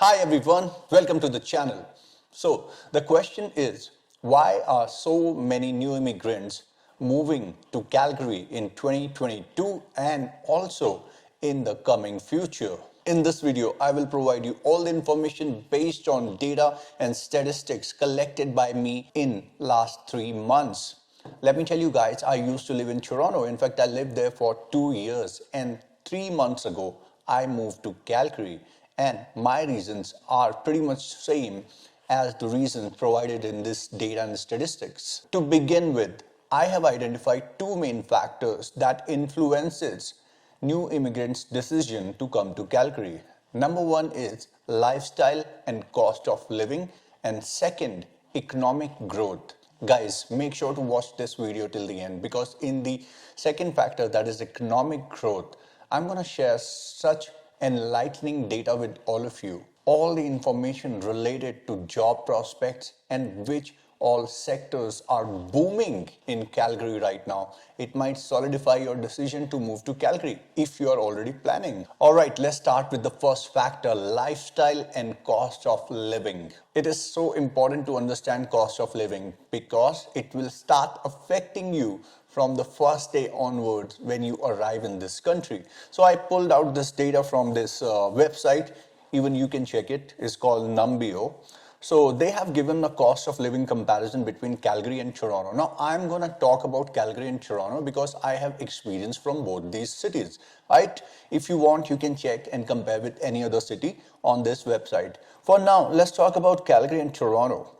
Hi everyone, welcome to the channel. So the question is, why are so many new immigrants moving to Calgary in 2022 and also in the coming future? In this video, I will provide you all the information based on data and statistics collected by me in last 3 months. Let me tell you guys, I used to live in Toronto. In fact, I lived there for 2 years, and 3 months ago, I moved to Calgary. And my reasons are pretty much same as the reasons provided in this data and statistics. To begin with, I have identified two main factors that influences new immigrants' decision to come to Calgary. Number one is lifestyle and cost of living, and second, economic growth. Guys, make sure to watch this video till the end, because in the second factor, that is economic growth, I'm going to share such enlightening data with all of you. All the information related to job prospects and which all sectors are booming in Calgary right now. It might solidify your decision to move to Calgary if you are already planning. Alright, let's start with the first factor, lifestyle and cost of living. It is so important to understand cost of living because it will start affecting you from the first day onwards when you arrive in this country. So I pulled out this data from this website. Even you can check it. It's called Numbeo. So they have given a cost of living comparison between Calgary and Toronto. Now I'm going to talk about Calgary and Toronto because I have experience from both these cities. Right? If you want, you can check and compare with any other city on this website. For now, let's talk about Calgary and Toronto.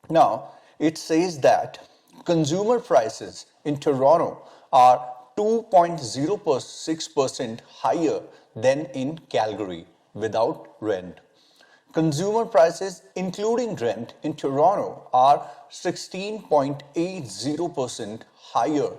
Now, it says that consumer prices in Toronto are 2.06% higher than in Calgary without rent. Consumer prices including rent in Toronto are 16.80% higher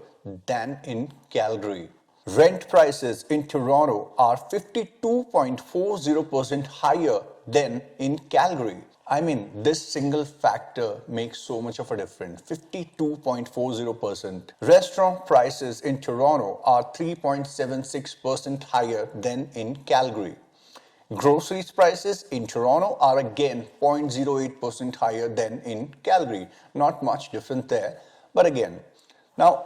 than in Calgary. Rent prices in Toronto are 52.40% higher than in Calgary. I mean, this single factor makes so much of a difference, 52.40%. Restaurant prices in Toronto are 3.76% higher than in Calgary. Groceries prices in Toronto are again 0.08% higher than in Calgary. Not much different there, but again. Now,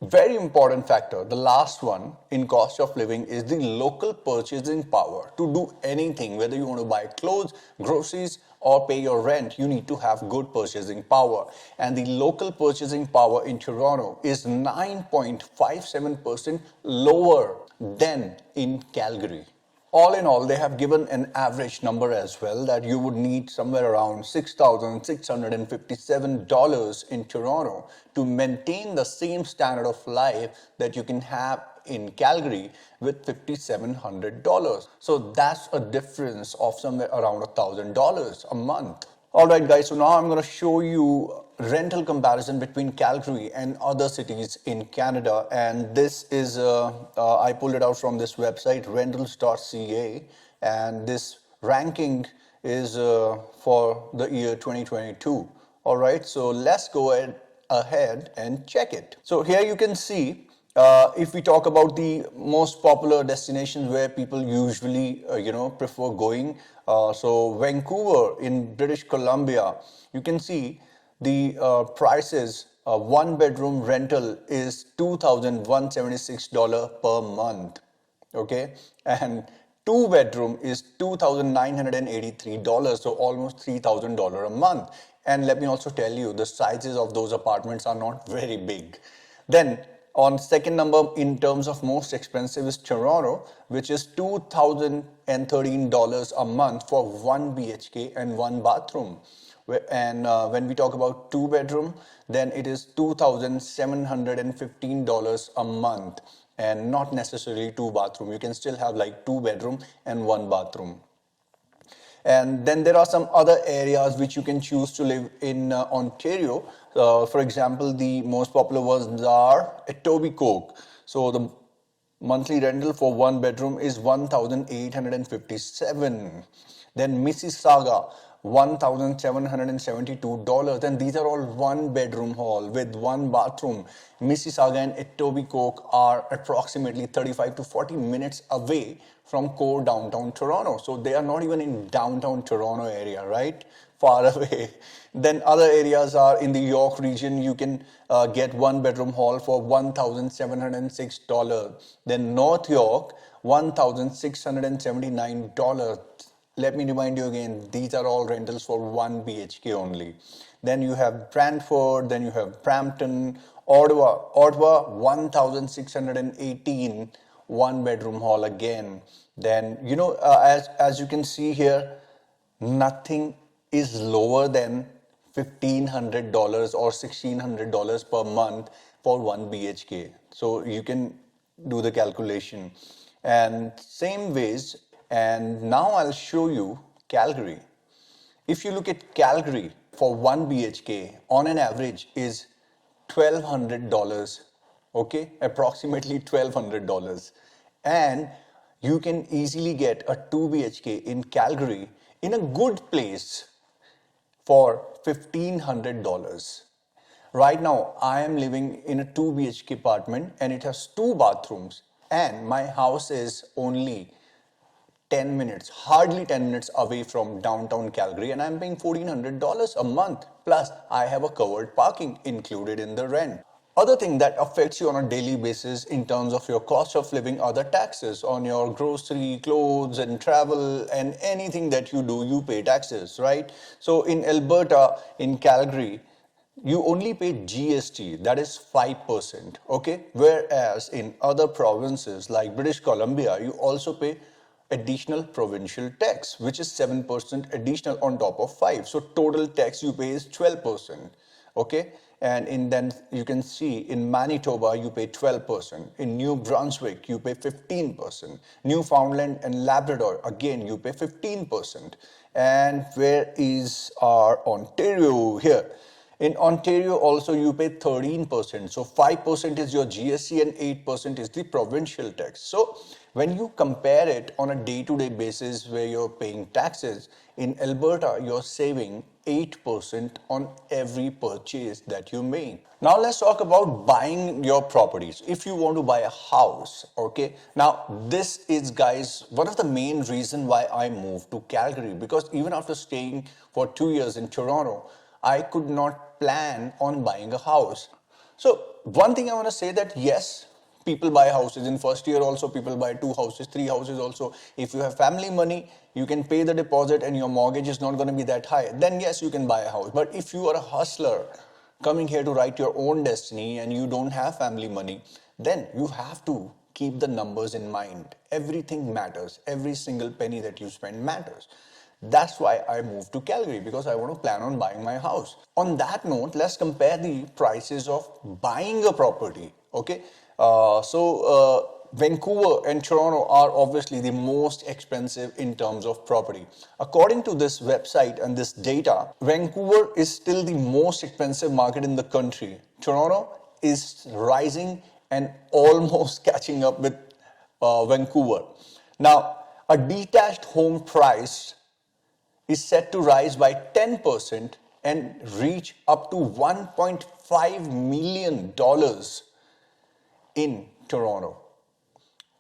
very important factor, the last one in cost of living is the local purchasing power. To do anything, whether you want to buy clothes, groceries, or pay your rent, you need to have good purchasing power. And the local purchasing power in Toronto is 9.57% lower than in Calgary. All in all, they have given an average number as well that you would need somewhere around $6,657 in Toronto to maintain the same standard of life that you can have in Calgary with $5,700. So that's a difference of somewhere around $1,000 a month. Alright guys, so now I'm going to show you rental comparison between Calgary and other cities in Canada, and this is I pulled it out from this website rentals.ca, and this ranking is for the year 2022. Alright, so let's go ahead and check it. So here you can see if we talk about the most popular destinations where people usually prefer going, so Vancouver in British Columbia, you can see the prices. One bedroom rental is $2,176 per month, okay, and two bedroom is $2,983, so almost $3,000 a month. And let me also tell you, the sizes of those apartments are not very big. Then on second number in terms of most expensive is Toronto, which is $2,013 a month for 1 BHK and 1 bathroom. And when we talk about two bedroom, then it is $2,715 a month, and not necessarily two bathroom. You can still have like 2 bedroom and 1 bathroom. And then there are some other areas which you can choose to live in Ontario. For example, the most popular ones are Etobicoke. So the monthly rental for 1 bedroom is $1,857. Then Mississauga, $1,772, and these are all one bedroom hall with one bathroom. Mississauga and Etobicoke are approximately 35 to 40 minutes away from core downtown Toronto. So they are not even in downtown Toronto area, right? Far away. Then other areas are in the York region. You can get one bedroom hall for $1,706. Then North York, $1,679. Let me remind you again, these are all rentals for 1 BHK only. Then you have Brantford, then you have Brampton, Ottawa 1,618, one bedroom hall again. Then, as you can see here, nothing is lower than $1,500 or $1,600 per month for 1 BHK. So you can do the calculation. And same ways, and now I'll show you Calgary. If you look at Calgary for 1 BHK, on an average is $1,200, okay? Approximately $1,200. And you can easily get a 2 BHK in Calgary in a good place for $1,500. Right now, I am living in a 2 BHK apartment and it has 2 bathrooms, and my house is only 10 minutes, hardly 10 minutes away from downtown Calgary, and I'm paying $1,400 a month. Plus, I have a covered parking included in the rent. Other thing that affects you on a daily basis in terms of your cost of living are the taxes on your grocery, clothes and travel, and anything that you do, you pay taxes, right? So in Alberta, in Calgary, you only pay GST, that is 5%, okay? Whereas in other provinces like British Columbia, you also pay additional provincial tax, which is 7% additional on top of 5. So total tax you pay is 12%, okay? And then you can see in Manitoba, you pay 12%. In New Brunswick, you pay 15%. Newfoundland and Labrador, again, you pay 15%. And where is our Ontario here? In Ontario also you pay 13%. So 5% is your GST and 8% is the provincial tax. So when you compare it on a day-to-day basis where you're paying taxes, in Alberta you're saving 8% on every purchase that you make. Now let's talk about buying your properties. If you want to buy a house, okay? Now this is, guys, one of the main reasons why I moved to Calgary, because even after staying for 2 years in Toronto, I could not plan on buying a house. So one thing I want to say that yes, people buy houses. In first year also people buy 2 houses, 3 houses also. If you have family money, you can pay the deposit and your mortgage is not going to be that high. Then yes, you can buy a house. But if you are a hustler coming here to write your own destiny and you don't have family money, then you have to keep the numbers in mind. Everything matters. Every single penny that you spend matters. That's why I moved to Calgary, because I want to plan on buying my house. On that note, let's compare the prices of buying a property. Okay, Vancouver and Toronto are obviously the most expensive in terms of property. According to this website and this data, Vancouver is still the most expensive market in the country. Toronto is rising and almost catching up with Vancouver. Now, a detached home price is set to rise by 10% and reach up to $1.5 million in Toronto.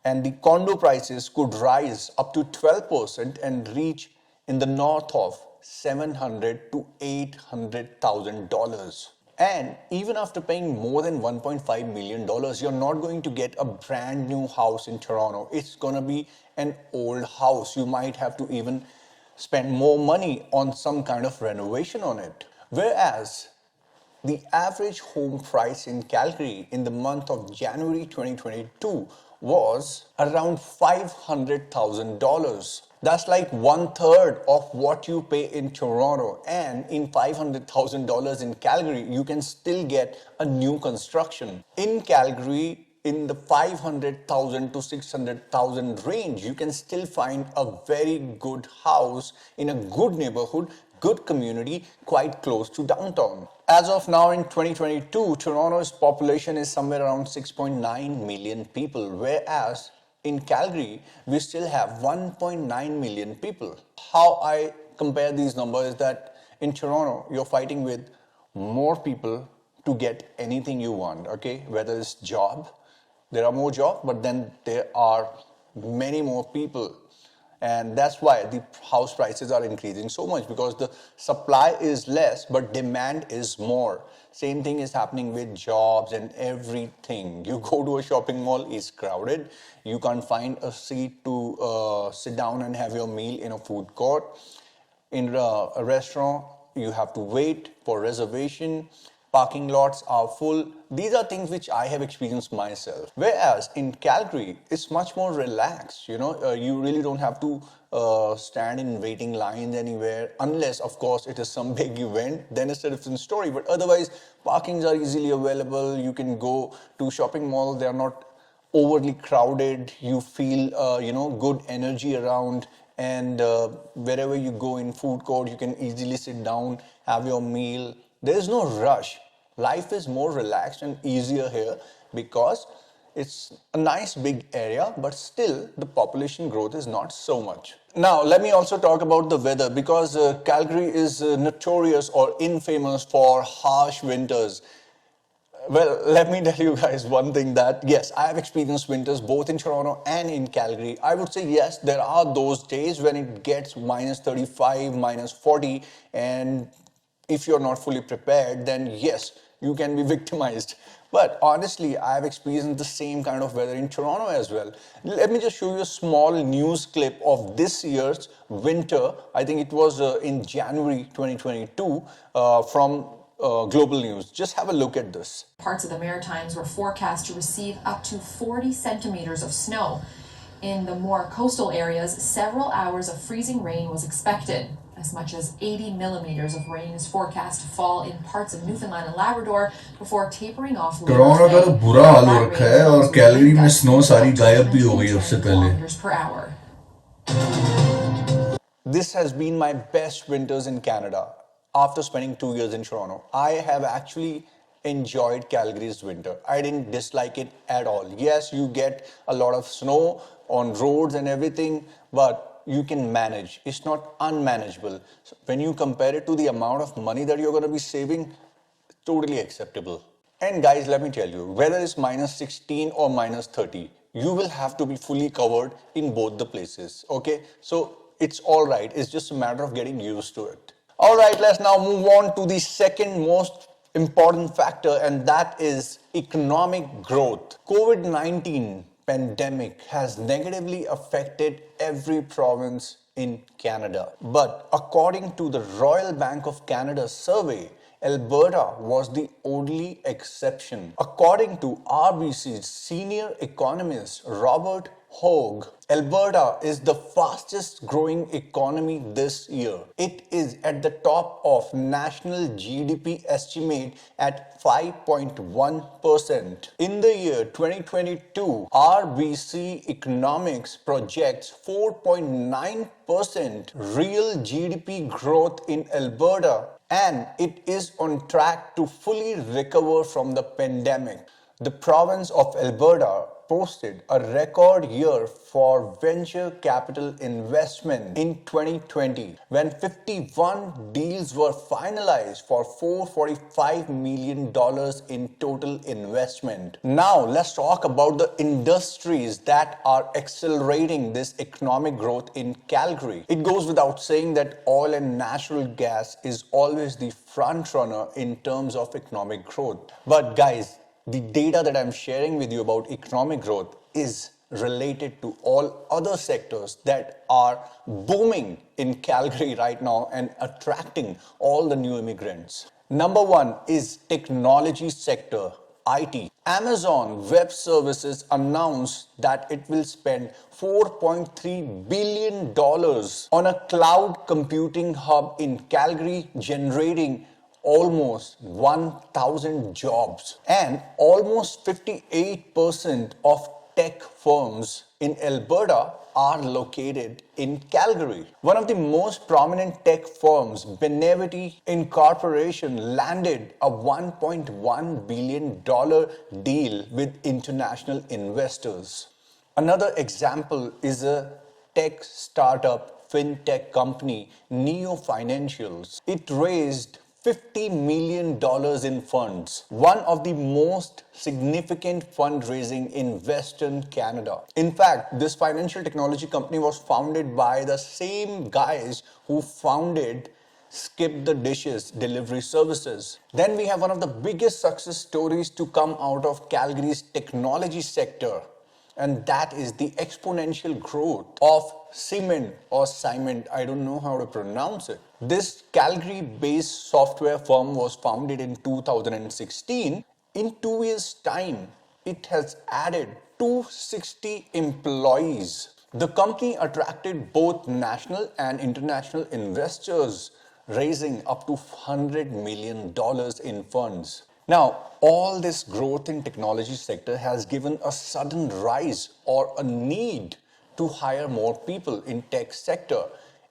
And the condo prices could rise up to 12% and reach in the north of $700,000 to $800,000. And even after paying more than $1.5 million, you're not going to get a brand new house in Toronto. It's going to be an old house. You might have to even spend more money on some kind of renovation on it. Whereas the average home price in Calgary in the month of January 2022 was around $500,000. That's like 1/3 of what you pay in Toronto, and in $500,000 in Calgary, you can still get a new construction. In Calgary, in the $500,000 to $600,000 range, you can still find a very good house in a good neighborhood, good community, quite close to downtown. As of now in 2022, Toronto's population is somewhere around 6.9 million people, whereas in Calgary, we still have 1.9 million people. How I compare these numbers is that in Toronto, you're fighting with more people to get anything you want, okay? Whether it's job, there are more jobs, but then there are many more people. And that's why the house prices are increasing so much, because the supply is less, but demand is more. Same thing is happening with jobs and everything. You go to a shopping mall, it's crowded. You can't find a seat to sit down and have your meal in a food court. In a restaurant, you have to wait for reservation. Parking lots are full. These are things which I have experienced myself. Whereas in Calgary, it's much more relaxed. You know, you really don't have to stand in waiting lines anywhere, unless, of course, it is some big event. Then it's a different story. But otherwise, parkings are easily available. You can go to shopping malls. They are not overly crowded. You feel, good energy around. And wherever you go in food court, you can easily sit down, have your meal. There is no rush. Life is more relaxed and easier here because it's a nice big area, but still the population growth is not so much. Now, let me also talk about the weather, because Calgary is notorious or infamous for harsh winters. Well, let me tell you guys one thing, that yes, I have experienced winters both in Toronto and in Calgary. I would say yes, there are those days when it gets minus 35, minus 40, and if you're not fully prepared, then yes, you can be victimized. But honestly, I have experienced the same kind of weather in Toronto as well. Let me just show you a small news clip of this year's winter. I think it was in January 2022 from Global News. Just have a look at this. Parts of the Maritimes were forecast to receive up to 40 centimeters of snow. In the more coastal areas, several hours of freezing rain was expected. As much as 80 millimeters of rain is forecast to fall in parts of Newfoundland and Labrador before tapering off later Toronto का तो today. बुरा हाल हो रखा है और Calgary में Gusts snow सारी up to गायब भी हो गई उससे 110 पहले. kilometers per hour. This has been my best winters in Canada after spending 2 years in Toronto. I have actually enjoyed Calgary's winter. I didn't dislike it at all. Yes, you get a lot of snow on roads and everything, but you can manage. It's not unmanageable. So when you compare it to the amount of money that you're going to be saving, totally acceptable. And guys, let me tell you, whether it's minus 16 or minus 30, you will have to be fully covered in both the places. Okay, so it's all right. It's just a matter of getting used to it. All right, let's now move on to the second most important factor, and that is economic growth. COVID-19 pandemic has negatively affected every province in Canada. But according to the Royal Bank of Canada survey, Alberta was the only exception. According to RBC's senior economist Robert Hogue, Alberta is the fastest growing economy this year. It is at the top of national GDP estimate at 5.1%. In the year 2022, RBC Economics projects 4.9% real GDP growth in Alberta, and it is on track to fully recover from the pandemic. The province of Alberta posted a record year for venture capital investment in 2020 when 51 deals were finalized for $445 million in total investment. Now let's talk about the industries that are accelerating this economic growth in Calgary. It goes without saying that oil and natural gas is always the front runner in terms of economic growth. But guys, the data that I'm sharing with you about economic growth is related to all other sectors that are booming in Calgary right now and attracting all the new immigrants. Number one is technology sector, IT. Amazon Web Services announced that it will spend $4.3 billion on a cloud computing hub in Calgary, generating almost 1,000 jobs, and almost 58% of tech firms in Alberta are located in Calgary. One of the most prominent tech firms, Benevity Incorporation, landed a $1.1 billion deal with international investors. Another example is a tech startup fintech company, Neo Financials. It raised $50 million in funds, one of the most significant fundraising in Western Canada. In fact, this financial technology company was founded by the same guys who founded Skip the Dishes delivery services. Then we have one of the biggest success stories to come out of Calgary's technology sector, and that is the exponential growth of Cement or Cement. I don't know how to pronounce it. This Calgary-based software firm was founded in 2016. In 2 years' time, it has added 260 employees. The company attracted both national and international investors, raising up to $100 million in funds. Now, all this growth in technology sector has given a sudden rise or a need to hire more people in tech sector.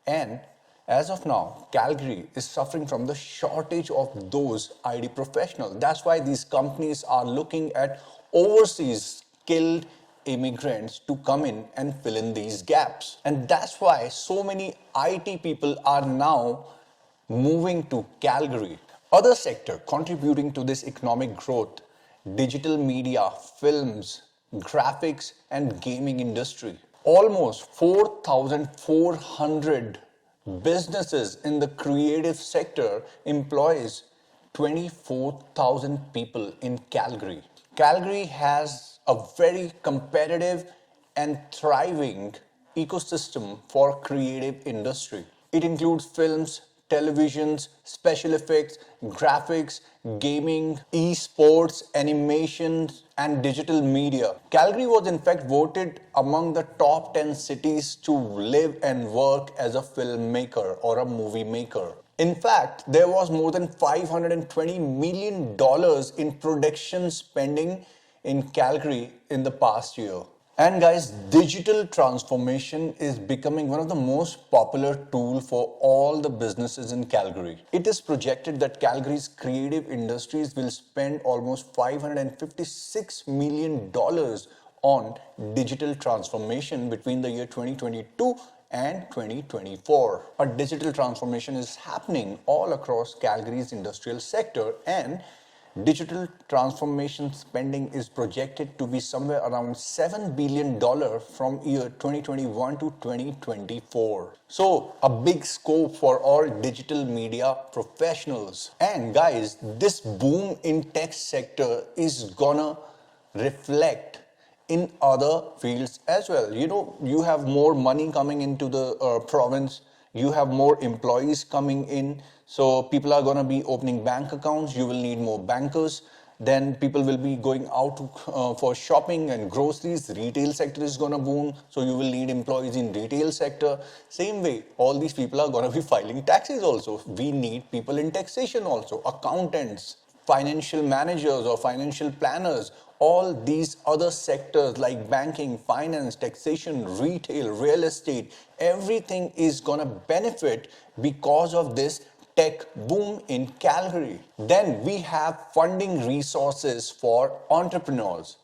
And as of now, Calgary is suffering from the shortage of those ID professionals. That's why these companies are looking at overseas skilled immigrants to come in and fill in these gaps. And that's why so many IT people are now moving to Calgary. Other sector contributing to this economic growth: digital media, films, graphics and gaming industry. Almost 4,400 businesses in the creative sector employs 24,000 people in Calgary. Calgary has a very competitive and thriving ecosystem for creative industry. It includes films, televisions, special effects, graphics, gaming, esports, animations, and digital media. Calgary was in fact voted among the top 10 cities to live and work as a filmmaker or a movie maker. In fact, there was more than $520 million in production spending in Calgary in the past year. And guys, digital transformation is becoming one of the most popular tools for all the businesses in Calgary. It is projected that Calgary's creative industries will spend almost $556 million on digital transformation between the year 2022 and 2024. A digital transformation is happening all across Calgary's industrial sector, and digital transformation spending is projected to be somewhere around $7 billion from year 2021 to 2024. So a big scope for all digital media professionals. And guys, this boom in tech sector is gonna reflect in other fields as well. You know, you have more money coming into the province. You have more employees coming in, so people are going to be opening bank accounts. You will need more bankers. Then people will be going out for shopping and groceries. The retail sector is going to boom, so you will need employees in retail sector. Same way, all these people are going to be filing taxes also. We need people in taxation also, accountants, financial managers or financial planners. All these other sectors like banking, finance, taxation, retail, real estate, everything is gonna benefit because of this tech boom in Calgary. Then we have funding resources for entrepreneurs.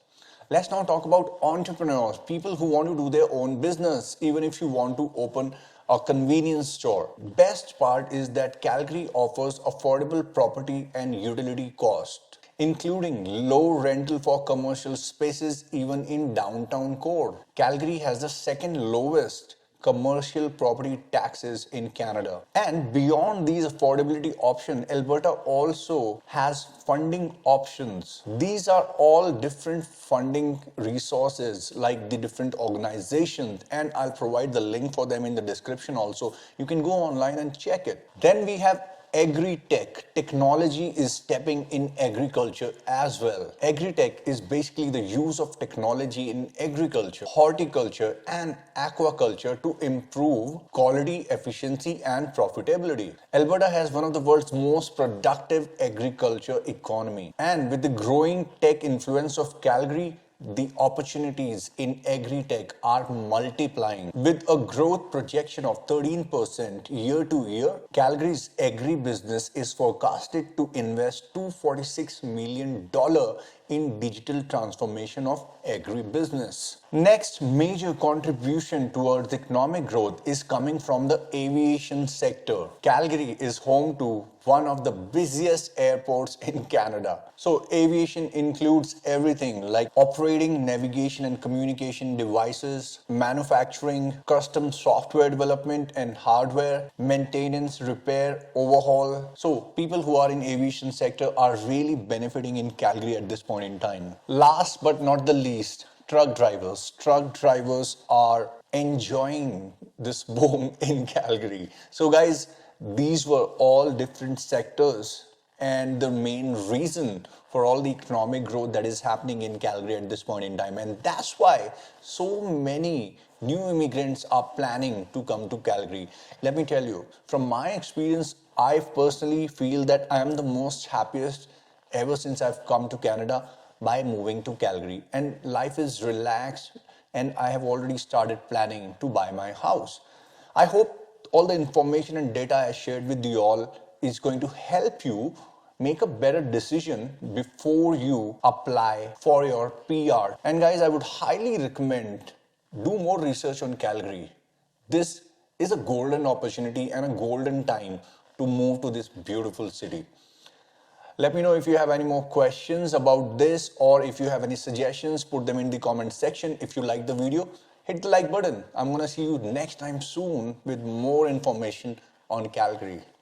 Let's now talk about entrepreneurs, people who want to do their own business, even if you want to open a convenience store. Best part is that Calgary offers affordable property and utility cost, including low rental for commercial spaces even in downtown core. Calgary has the second lowest commercial property taxes in Canada. And beyond these affordability options, Alberta also has funding options. These are all different funding resources like the different organizations, and I'll provide the link for them in the description also. You can go online and check it. Then we have Agri-tech. Technology is stepping in agriculture as well. Agri-tech is basically the use of technology in agriculture, horticulture and aquaculture to improve quality, efficiency and profitability. Alberta has one of the world's most productive agriculture economy, and with the growing tech influence of Calgary, the opportunities in agri-tech are multiplying. With a growth projection of 13% year to year, Calgary's agri-business is forecasted to invest $246 million in digital transformation of agribusiness. Next major contribution towards economic growth is coming from the aviation sector. Calgary is home to one of the busiest airports in Canada. So aviation includes everything like operating, navigation and communication devices, manufacturing, custom software development and hardware, maintenance, repair, overhaul. So people who are in aviation sector are really benefiting in Calgary at this point in time. Last but not the least, truck drivers. Truck drivers are enjoying this boom in Calgary. So guys, these were all different sectors and the main reason for all the economic growth that is happening in Calgary at this point in time. And that's why so many new immigrants are planning to come to Calgary. Let me tell you, from my experience, I personally feel that I am the most happiest ever since I've come to Canada by moving to Calgary. And life is relaxed and I have already started planning to buy my house. I hope all the information and data I shared with you all is going to help you make a better decision before you apply for your PR. And guys, I would highly recommend do more research on Calgary. This is a golden opportunity and a golden time to move to this beautiful city. Let me know if you have any more questions about this or if you have any suggestions, put them in the comment section. If you like the video, hit the like button. I'm gonna see you next time soon with more information on Calgary.